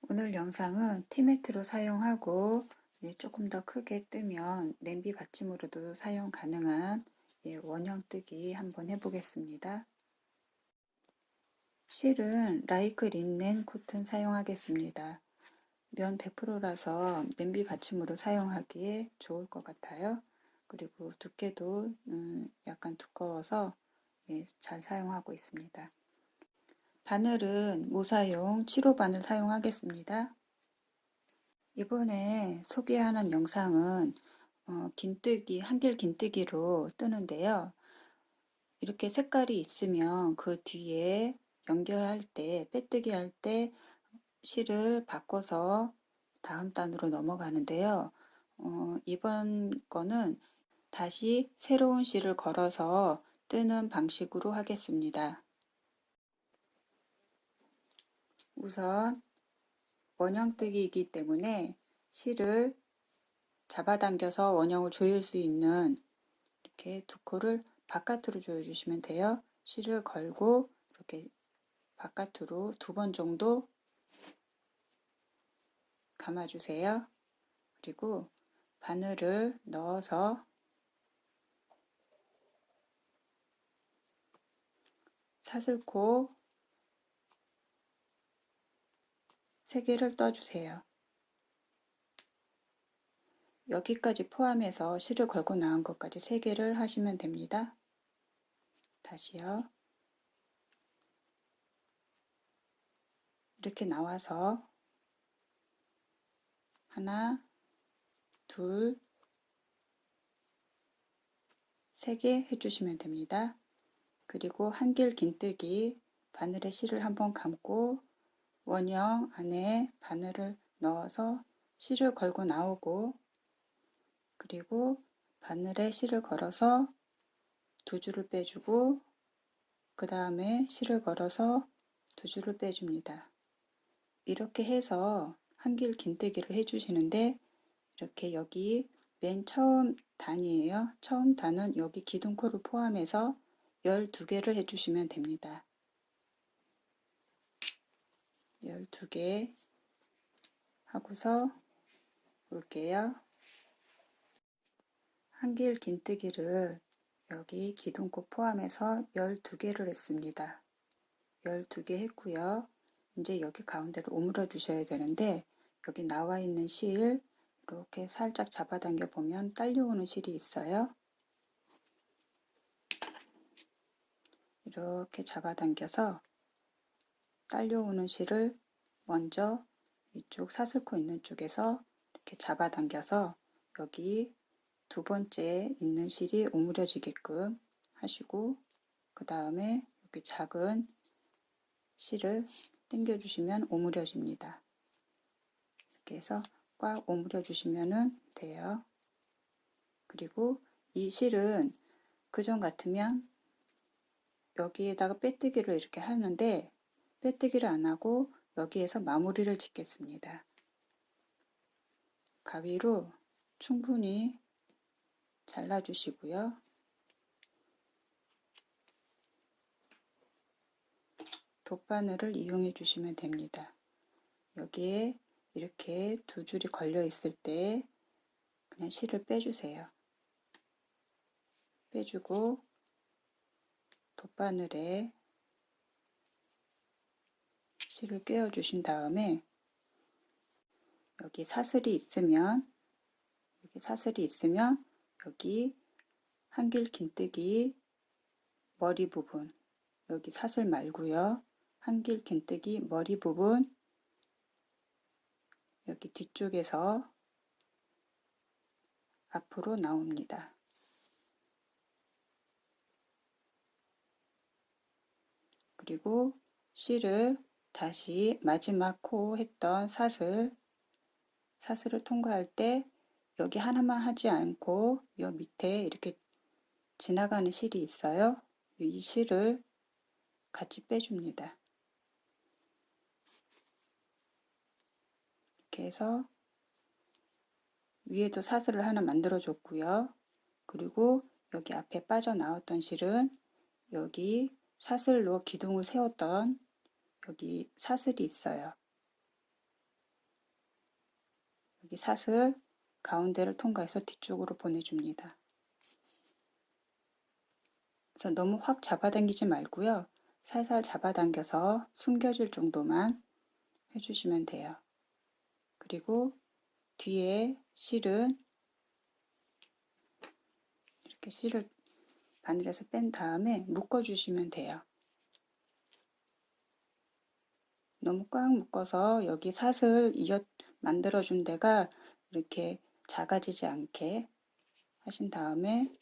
오늘 영상은 티매트로 사용하고 조금 더 크게 뜨면 냄비 받침으로도 사용 가능한 원형 뜨기 한번 해보겠습니다. 실은 라이크 린넨 코튼 사용하겠습니다. 면 100%라서 냄비 받침으로 사용하기에 좋을 것 같아요. 그리고 두께도 약간 두꺼워서 잘 사용하고 있습니다. 바늘은 모사용 7호 바늘 사용하겠습니다. 이번에 소개하는 영상은 긴뜨기, 한길 긴뜨기로 뜨는데요. 이렇게 색깔이 있으면 그 뒤에 연결할 때, 빼뜨기 할 때 실을 바꿔서 다음 단으로 넘어가는데요. 이번 거는 다시 새로운 실을 걸어서 뜨는 방식으로 하겠습니다. 우선 원형뜨기이기 때문에 실을 잡아당겨서 원형을 조일 수 있는 이렇게 두 코를 바깥으로 조여주시면 돼요. 실을 걸고 이렇게 바깥으로 2번 정도 감아주세요. 그리고 바늘을 넣어서 사슬코 3개를 떠주세요. 여기까지 포함해서 실을 걸고 나온 것까지 3개를 하시면 됩니다. 다시요. 이렇게 나와서 하나, 둘, 3개 해주시면 됩니다. 그리고 한길 긴뜨기 바늘에 실을 한번 감고 원형 안에 바늘을 넣어서 실을 걸고 나오고 그리고 바늘에 실을 걸어서 2줄을 빼주고 그 다음에 실을 걸어서 2줄을 빼줍니다. 이렇게 해서 한길 긴뜨기를 해주시는데 이렇게 여기 맨 처음 단이에요. 처음 단은 여기 기둥코를 포함해서 12개를 해주시면 됩니다. 12개 하고서 볼게요. 한길 긴뜨기를 여기 기둥코 포함해서 12개를 했습니다. 12개 했고요. 이제 여기 가운데를 오므려 주셔야 되는데 여기 나와 있는 실 이렇게 살짝 잡아당겨 보면 딸려오는 실이 있어요. 이렇게 잡아당겨서 딸려오는 실을 먼저 이쪽 사슬코 있는 쪽에서 이렇게 잡아당겨서 여기 2번째 있는 실이 오므려지게끔 하시고 그 다음에 여기 작은 실을 당겨 주시면 오므려집니다. 이렇게 해서 꽉 오므려 주시면 돼요. 그리고 이 실은 그전 같으면 여기에다가 빼뜨기를 이렇게 하는데 빼뜨기를 안 하고 여기에서 마무리를 짓겠습니다. 가위로 충분히 잘라주시고요. 돗바늘을 이용해 주시면 됩니다. 여기에 이렇게 2줄이 걸려 있을 때 그냥 실을 빼주세요. 빼주고 돗바늘에 실을 꿰어 주신 다음에 여기 사슬이 있으면 여기 한길 긴뜨기 머리 부분 여기 사슬 말고요. 한길 긴뜨기 머리 부분 여기 뒤쪽에서 앞으로 나옵니다. 그리고 실을 다시 마지막 코 했던 사슬을 통과할 때 여기 하나만 하지 않고 이 밑에 이렇게 지나가는 실이 있어요. 이 실을 같이 빼줍니다. 이렇게 해서 위에도 사슬을 하나 만들어 줬고요. 그리고 여기 앞에 빠져나왔던 실은 여기 사슬로 기둥을 세웠던 여기 사슬이 있어요. 여기 사슬 가운데를 통과해서 뒤쪽으로 보내줍니다. 그래서 너무 확 잡아당기지 말고요. 살살 잡아당겨서 숨겨질 정도만 해주시면 돼요. 그리고 뒤에 실은 이렇게 실을 바늘에서 뺀 다음에 묶어주시면 돼요. 너무 꽉 묶어서 여기 사슬 만들어준 데가 이렇게 작아지지 않게 하신 다음에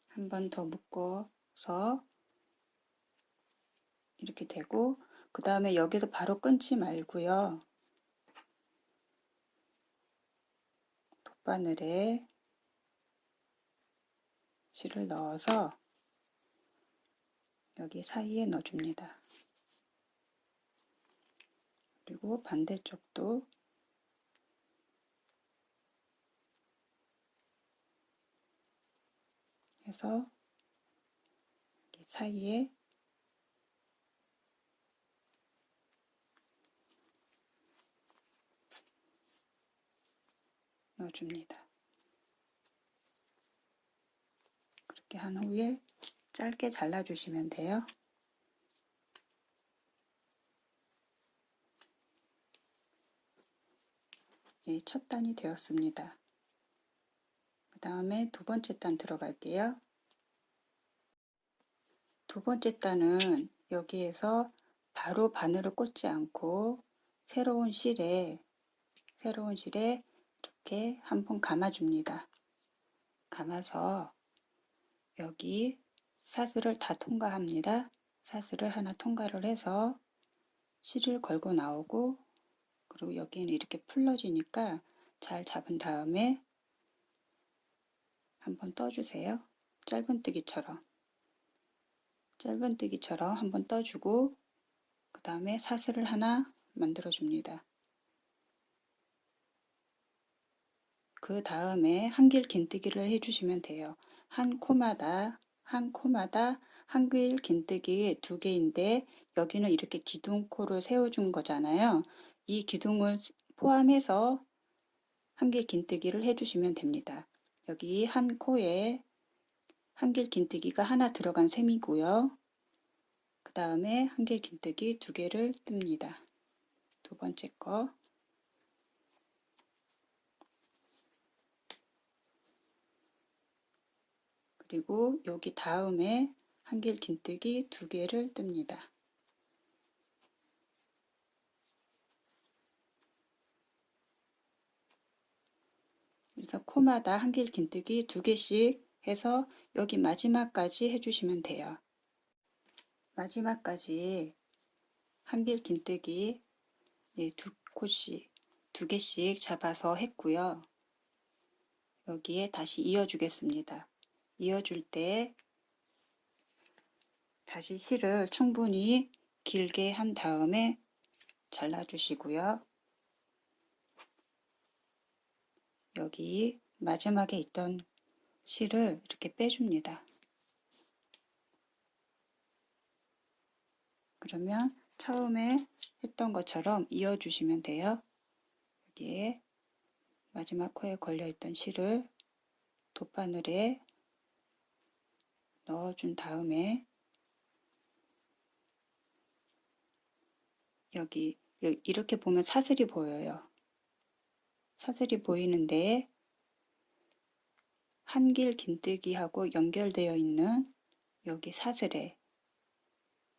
한 번 더 묶어서 이렇게 되고, 그 다음에 여기서 바로 끊지 말고요. 돗바늘에 실을 넣어서 여기 사이에 넣어줍니다. 그리고 반대쪽도 해서 여기 사이에 넣어줍니다. 그렇게 한 후에 짧게 잘라주시면 돼요. 예, 첫 단이 되었습니다. 그 다음에 두 번째 단 들어갈게요. 두 번째 단은 여기에서 바로 바늘을 꽂지 않고 새로운 실에 이렇게 한번 감아줍니다. 감아서 여기 사슬을 다 통과합니다. 사슬을 하나 통과를 해서 실을 걸고 나오고, 그리고 여기는 이렇게 풀러지니까 잘 잡은 다음에 한번 떠주세요. 짧은뜨기처럼 한번 떠주고, 그 다음에 사슬을 하나 만들어 줍니다. 그 다음에 한길 긴뜨기를 해주시면 돼요. 한 코마다 한길 긴뜨기 2개인데 여기는 이렇게 기둥코를 세워준 거잖아요. 이 기둥을 포함해서 한길 긴뜨기를 해주시면 됩니다. 여기 한 코에 한길 긴뜨기가 하나 들어간 셈이고요. 그 다음에 한길 긴뜨기 2개를 뜹니다. 두 번째 거. 그리고 여기 다음에 한길 긴뜨기 2개를 뜹니다. 그래서 코마다 한길 긴뜨기 2개씩 해서 여기 마지막까지 해주시면 돼요. 마지막까지 한길 긴뜨기 2코씩 2개씩 잡아서 했고요. 여기에 다시 이어주겠습니다. 이어줄 때 다시 실을 충분히 길게 한 다음에 잘라주시고요. 여기 마지막에 있던 실을 이렇게 빼줍니다. 그러면 처음에 했던 것처럼 이어주시면 돼요. 여기에 마지막 코에 걸려있던 실을 돗바늘에 넣어준 다음에 여기 이렇게 보면 사슬이 보여요. 사슬이 보이는데 한길 긴뜨기하고 연결되어 있는 여기 사슬에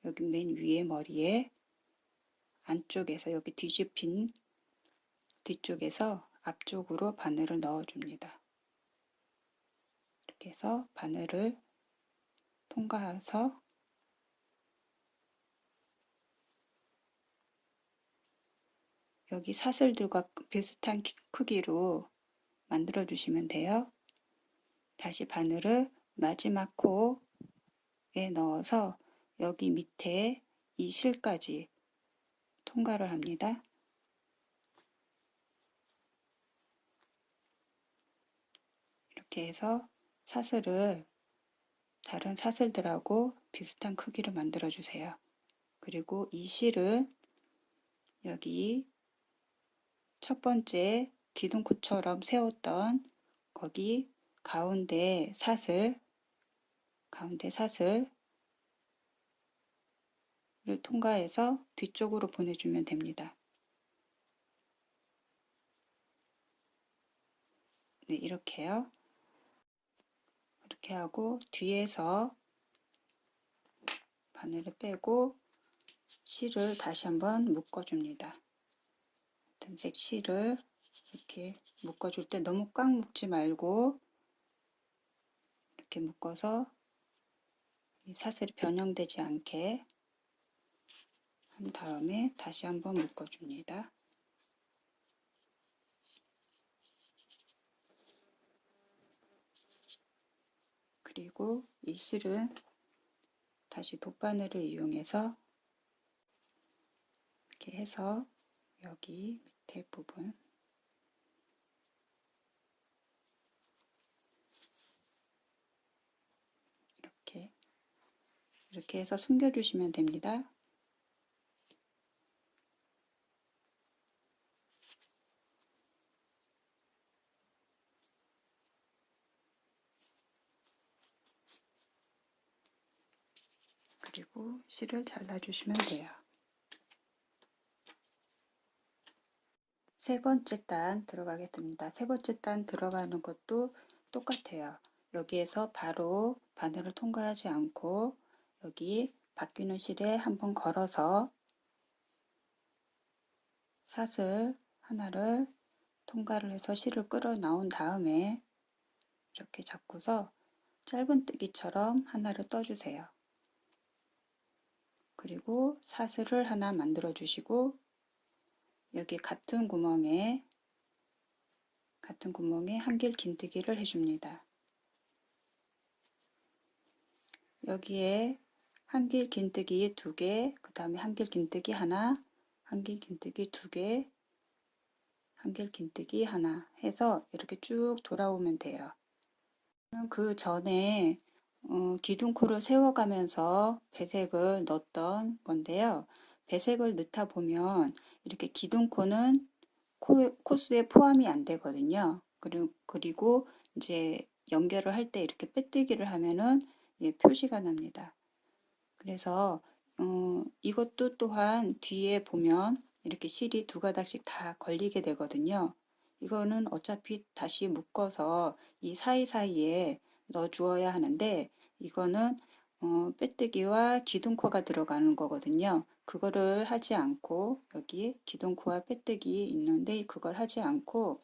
여기 맨 위에 머리에 안쪽에서 여기 뒤집힌 뒤쪽에서 앞쪽으로 바늘을 넣어줍니다. 이렇게 해서 바늘을 통과해서 여기 사슬들과 비슷한 크기로 만들어 주시면 돼요. 다시 바늘을 마지막 코에 넣어서 여기 밑에 이 실까지 통과를 합니다. 이렇게 해서 사슬을 다른 사슬들하고 비슷한 크기로 만들어 주세요. 그리고 이 실을 여기 첫 번째 기둥코처럼 세웠던 거기 가운데 사슬을 통과해서 뒤쪽으로 보내주면 됩니다. 네, 이렇게요. 이렇게 하고 뒤에서 바늘을 빼고 실을 다시 한번 묶어줍니다. 단색 실을 이렇게 묶어줄 때 너무 꽉 묶지 말고 이렇게 묶어서 이 사슬이 변형되지 않게 한 다음에 다시 한번 묶어줍니다. 그리고 이 실은 다시 돗바늘을 이용해서 이렇게 해서 여기 밑에 부분 이렇게 해서 숨겨주시면 됩니다. 그리고 실을 잘라주시면 돼요. 세 번째 단 들어가겠습니다. 세 번째 단 들어가는 것도 똑같아요. 여기에서 바로 바늘을 통과하지 않고 여기 바뀌는 실에 한번 걸어서 사슬 하나를 통과를 해서 실을 끌어 나온 다음에 이렇게 잡고서 짧은뜨기처럼 하나를 떠주세요. 그리고 사슬을 하나 만들어 주시고 여기 같은 구멍에 한길 긴뜨기를 해줍니다. 여기에 한길 긴뜨기 2개, 그 다음에 한길 긴뜨기 하나, 한길 긴뜨기 2개, 한길 긴뜨기 하나 해서 이렇게 쭉 돌아오면 돼요. 그 전에 기둥코를 세워가면서 배색을 넣었던 건데요. 배색을 넣다 보면 이렇게 기둥코는 코스에 포함이 안 되거든요. 그리고 이제 연결을 할 때 이렇게 빼뜨기를 하면은 표시가 납니다. 그래서 이것도 또한 뒤에 보면 이렇게 실이 2가닥씩 다 걸리게 되거든요. 이거는 어차피 다시 묶어서 이 사이사이에 넣어 주어야 하는데 이거는 빼뜨기와 기둥코가 들어가는 거거든요. 그거를 하지 않고 여기 기둥코와 빼뜨기 있는데 그걸 하지 않고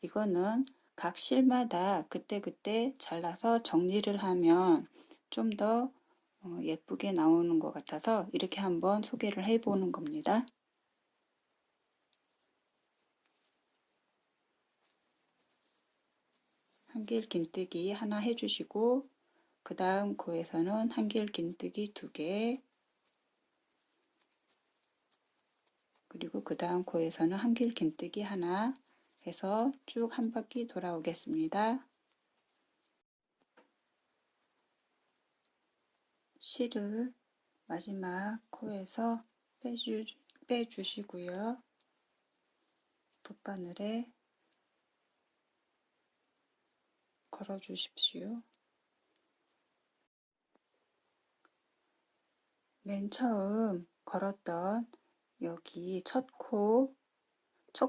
이거는 각 실마다 그때그때 잘라서 정리를 하면 좀 더 예쁘게 나오는 것 같아서 이렇게 한번 소개를 해 보는 겁니다. 한길 긴뜨기 하나 해주시고 그 다음 코에서는 한길 긴뜨기 2개 그리고 그 다음 코에서는 한길 긴뜨기 하나 해서 쭉 한 바퀴 돌아오겠습니다. 실을 마지막 코에서 빼주시고요. 돗바늘에 걸어 주십시오. 맨 처음 걸었던 여기 첫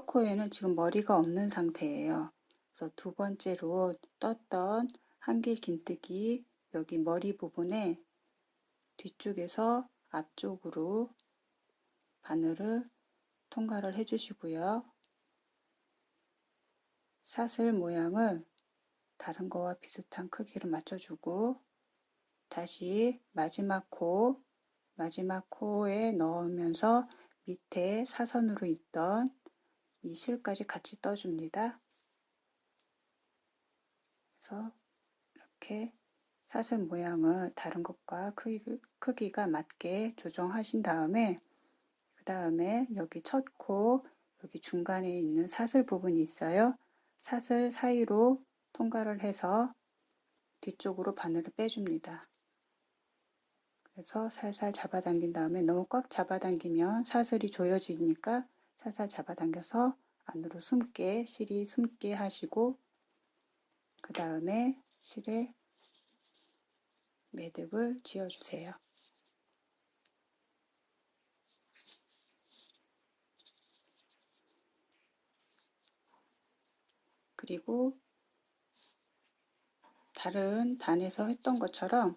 코에는 지금 머리가 없는 상태예요. 그래서 두 번째로 떴던 한길 긴뜨기 여기 머리 부분에 뒤쪽에서 앞쪽으로 바늘을 통과를 해주시고요. 사슬 모양을 다른 거와 비슷한 크기로 맞춰주고 다시 마지막 코에 넣으면서 밑에 사선으로 있던 이 실까지 같이 떠줍니다. 그래서 이렇게 사슬 모양을 다른 것과 크기가 맞게 조정하신 다음에 그 다음에 여기 첫 코 여기 중간에 있는 사슬 부분이 있어요. 사슬 사이로 통과를 해서 뒤쪽으로 바늘을 빼줍니다. 그래서 살살 잡아당긴 다음에 너무 꽉 잡아당기면 사슬이 조여지니까 살살 잡아당겨서 안으로 숨게, 실이 숨게 하시고 그 다음에 실에 매듭을 지어주세요. 그리고 다른 단에서 했던 것처럼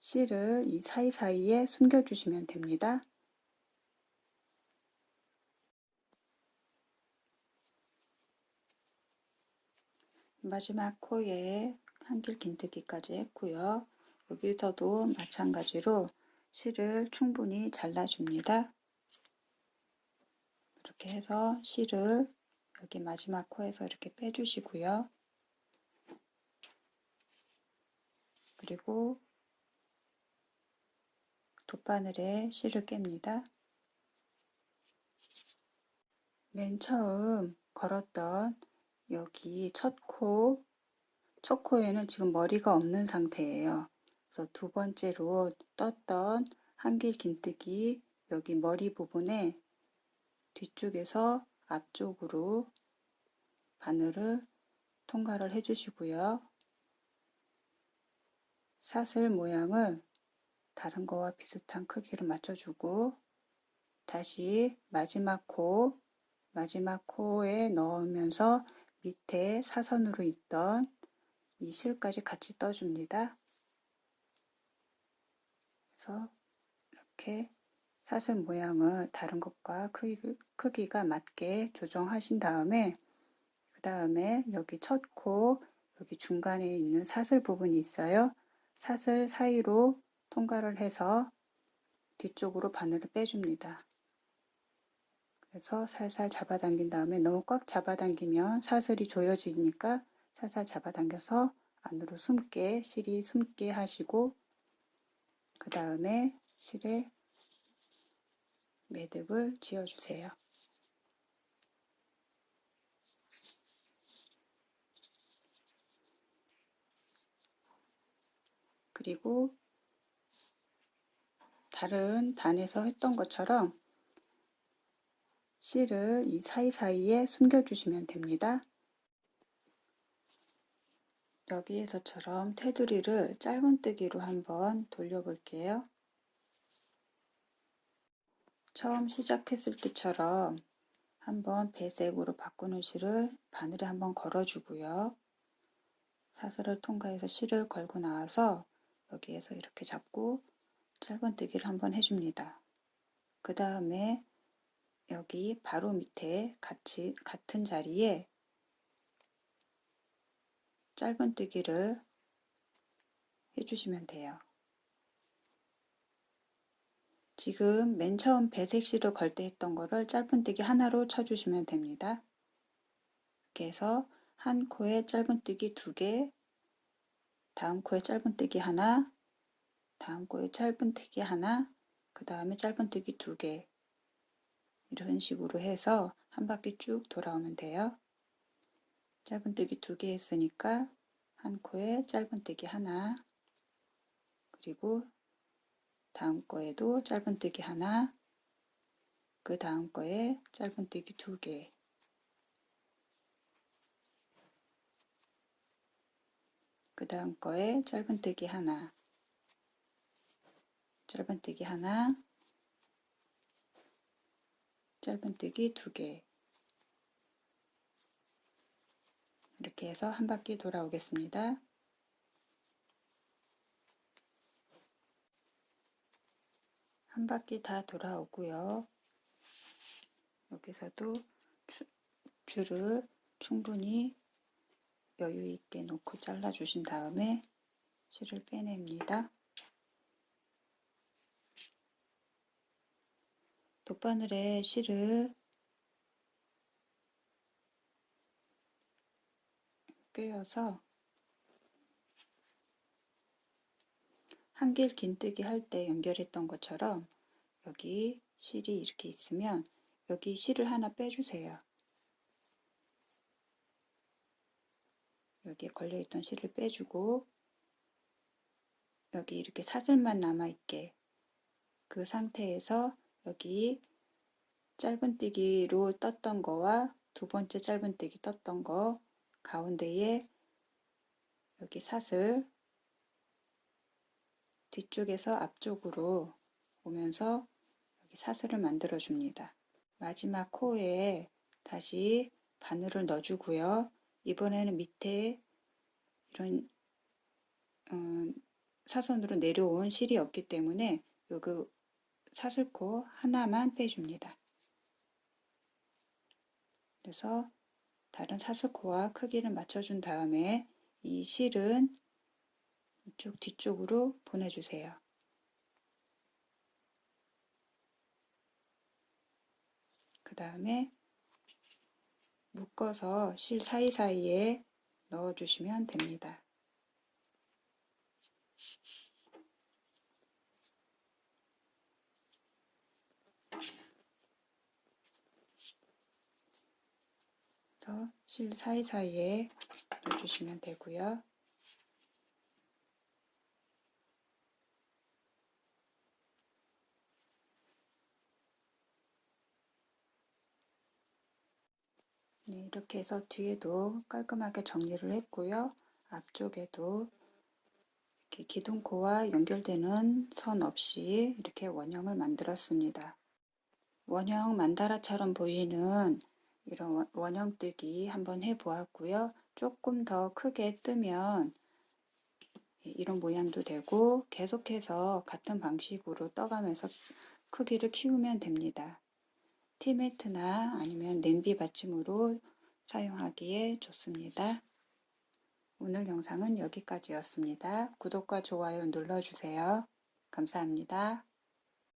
실을 이 사이사이에 숨겨주시면 됩니다. 마지막 코에 한길 긴뜨기까지 했고요. 여기서도 마찬가지로 실을 충분히 잘라줍니다. 이렇게 해서 실을 여기 마지막 코에서 이렇게 빼주시고요. 그리고 돗바늘에 실을 깹니다. 맨 처음 걸었던 여기 첫 코에는 지금 머리가 없는 상태예요. 그래서 두 번째로 떴던 한길 긴뜨기 여기 머리 부분에 뒤쪽에서 앞쪽으로 바늘을 통과를 해주시고요. 사슬 모양을 다른 거와 비슷한 크기로 맞춰주고 다시 마지막 코에 넣으면서 밑에 사선으로 있던 이 실까지 같이 떠줍니다. 그래서 이렇게 사슬 모양을 다른 것과 크기가 맞게 조정하신 다음에 그 다음에 여기 첫 코 여기 중간에 있는 사슬 부분이 있어요. 사슬 사이로 통과를 해서 뒤쪽으로 바늘을 빼줍니다. 그래서 살살 잡아당긴 다음에 너무 꽉 잡아당기면 사슬이 조여지니까 살살 잡아당겨서 안으로 숨게, 실이 숨게 하시고 그 다음에 실에 매듭을 지어주세요. 그리고 다른 단에서 했던 것처럼 실을 이 사이사이에 숨겨주시면 됩니다. 여기에서처럼 테두리를 짧은뜨기로 한번 돌려볼게요. 처음 시작했을 때처럼 한번 배색으로 바꾸는 실을 바늘에 한번 걸어주고요. 사슬을 통과해서 실을 걸고 나와서 여기에서 이렇게 잡고 짧은뜨기를 한번 해줍니다. 그 다음에 여기 바로 밑에 같은 자리에 짧은뜨기를 해주시면 돼요. 지금 맨 처음 배색실을 걸 때 했던 거를 짧은뜨기 하나로 쳐주시면 됩니다. 이렇게 해서 한 코에 짧은뜨기 2개, 다음 코에 짧은뜨기 하나, 다음 코에 짧은뜨기 하나, 그 다음에 짧은뜨기 2개 이런 식으로 해서 한 바퀴 쭉 돌아오면 돼요. 짧은뜨기 2개 했으니까 한 코에 짧은뜨기 하나, 그리고 다음 거에도 짧은뜨기 하나, 그 다음 거에 짧은뜨기 2개, 그 다음 거에 짧은뜨기 하나, 짧은뜨기 하나, 짧은뜨기 2개 이렇게 해서 한 바퀴 돌아오겠습니다. 한 바퀴 다 돌아오고요. 여기서도 줄을 충분히 여유 있게 놓고 잘라 주신 다음에 실을 빼냅니다. 돗바늘에 실을 꿰어서 한길 긴뜨기 할 때 연결했던 것처럼 여기 실이 이렇게 있으면 여기 실을 하나 빼주세요. 여기에 걸려있던 실을 빼주고 여기 이렇게 사슬만 남아있게 그 상태에서 여기 짧은뜨기로 떴던 거와 두 번째 짧은뜨기 떴던 거 가운데에 여기 사슬 뒤쪽에서 앞쪽으로 오면서 여기 사슬을 만들어 줍니다. 마지막 코에 다시 바늘을 넣어주고요. 이번에는 밑에 이런 사선으로 내려온 실이 없기 때문에 여기 사슬코 하나만 빼줍니다. 그래서 다른 사슬코와 크기를 맞춰준 다음에 이 실은 이쪽 뒤쪽으로 보내주세요. 그 다음에 묶어서 실 사이사이에 넣어주시면 됩니다. 그래서 실 사이사이에 넣어주시면 되고요. 네, 이렇게 해서 뒤에도 깔끔하게 정리를 했고요. 앞쪽에도 이렇게 기둥코와 연결되는 선 없이 이렇게 원형을 만들었습니다. 원형 만다라처럼 보이는 이런 원형뜨기 한번 해보았고요. 조금 더 크게 뜨면 이런 모양도 되고 계속해서 같은 방식으로 떠가면서 크기를 키우면 됩니다. 티매트나 아니면 냄비 받침으로 사용하기에 좋습니다. 오늘 영상은 여기까지였습니다. 구독과 좋아요 눌러주세요. 감사합니다.